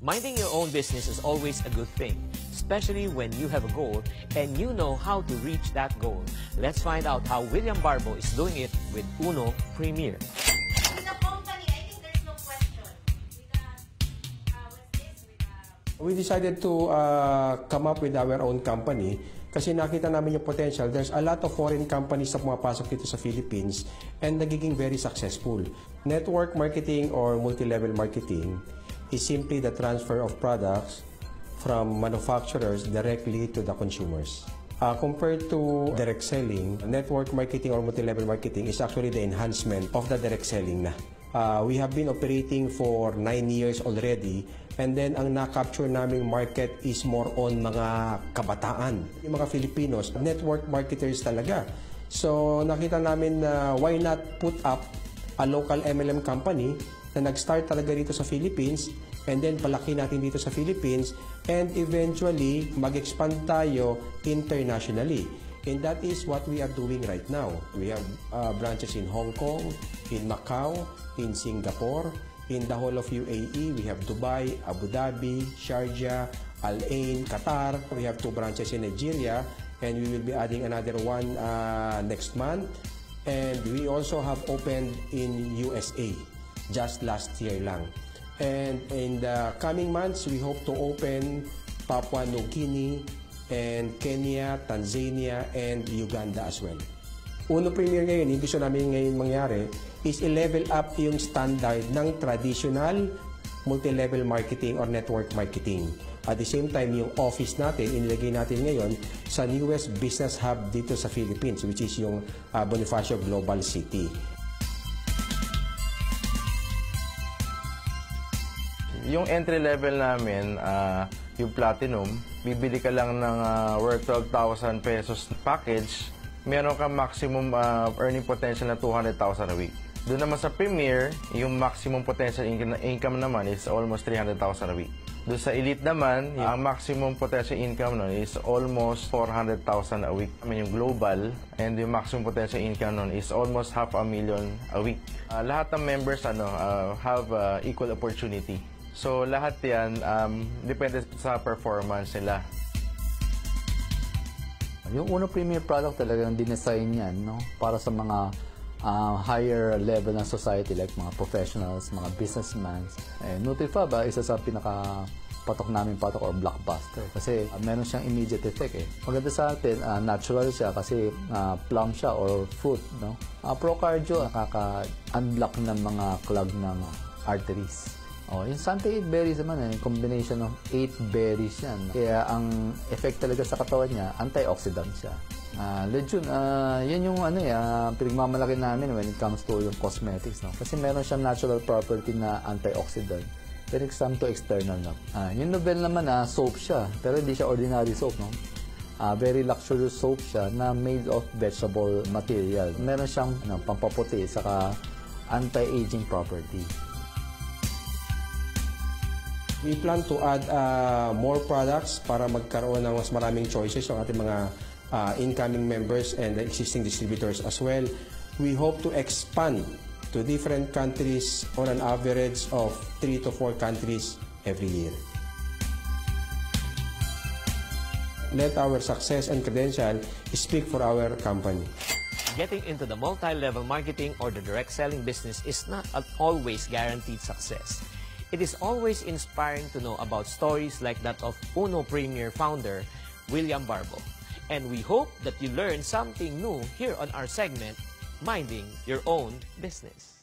Minding your own business is always a good thing, especially when you have a goal and you know how to reach that goal. Let's find out how William Barbo is doing it with Uno Premier. With the company, I think there's no question. We decided to come up with our own company kasi nakita namin yung potential. There's a lot of foreign companies na pumapasok dito sa Philippines and nagiging very successful. Network marketing or multi-level marketing is simply the transfer of products from manufacturers directly to the consumers. Compared to direct selling, network marketing or multi-level marketing is actually the enhancement of the direct selling na. We have been operating for 9 years already, and then ang na-capture naming market is more on mga kabataan. Yung mga Filipinos, network marketers talaga. So nakita namin na why not put up a local MLM company na nag-start talaga dito sa Philippines, and then palaki natin dito sa Philippines, and eventually mag-expand tayo internationally. And that is what we are doing right now. We have branches in Hong Kong, in Macau, in Singapore, in the whole of UAE. We have Dubai, Abu Dhabi, Sharjah, Al Ain, Qatar. We have 2 branches in Nigeria, and we will be adding another one next month. And we also have opened in USA just last year lang. And in the coming months, we hope to open Papua New Guinea and Kenya, Tanzania, and Uganda as well. Uno Premier ngayon, yung gusto namin ngayon mangyari is i-level up yung standard ng traditional multi-level marketing or network marketing. At the same time, yung office natin, inilagay natin ngayon sa newest business hub dito sa Philippines, which is yung Bonifacio Global City. Yung entry level namin, yung Platinum, bibili ka lang ng worth 12,000 pesos package, meron ka maximum earning potential na 200,000 a week. Doon naman sa Premier, yung maximum potential income naman is almost 300,000 a week. Doon sa Elite naman, ang maximum potential income nun is almost 400,000 a week. I mean, yung global, and yung maximum potential income nun is almost 500,000 a week. Lahat ng members have equal opportunity. So, lahat yan, depende sa performance nila. Yung Uno Premier product talagang dinesign yan, no? Para sa mga higher level ng society like mga professionals, mga businessmen. Nutrifab, isa sa pinaka-patok namin patok or blockbuster. Kasi meron siyang immediate effect eh. Maganda sa atin, natural siya kasi plum siya or fruit, no? Pro-cardio, nakaka-unblock ng mga clog ng arteries. Yung Sante 8 berries naman, combination ng 8 berries yan. Kaya ang effect talaga sa katawan niya, antioxidant siya. Legion, yan yung pinagmamalaki namin when it comes to yung cosmetics. No? Kasi meron siyang natural property na antioxidant. When it comes to external. No? Yung Novel naman, soap siya. Pero hindi siya ordinary soap. No? Very luxurious soap siya na made of vegetable material. Meron siyang pampaputi, saka anti-aging property. We plan to add more products para magkaroon ng mas maraming choices yung ating mga incoming members and the existing distributors as well. We hope to expand to different countries on an average of 3 to 4 countries every year. Let our success and credential speak for our company. Getting into the multi-level marketing or the direct selling business is not always guaranteed success. It is always inspiring to know about stories like that of Uno Premier founder, William Barbo. And we hope that you learn something new here on our segment, Minding Your Own Business.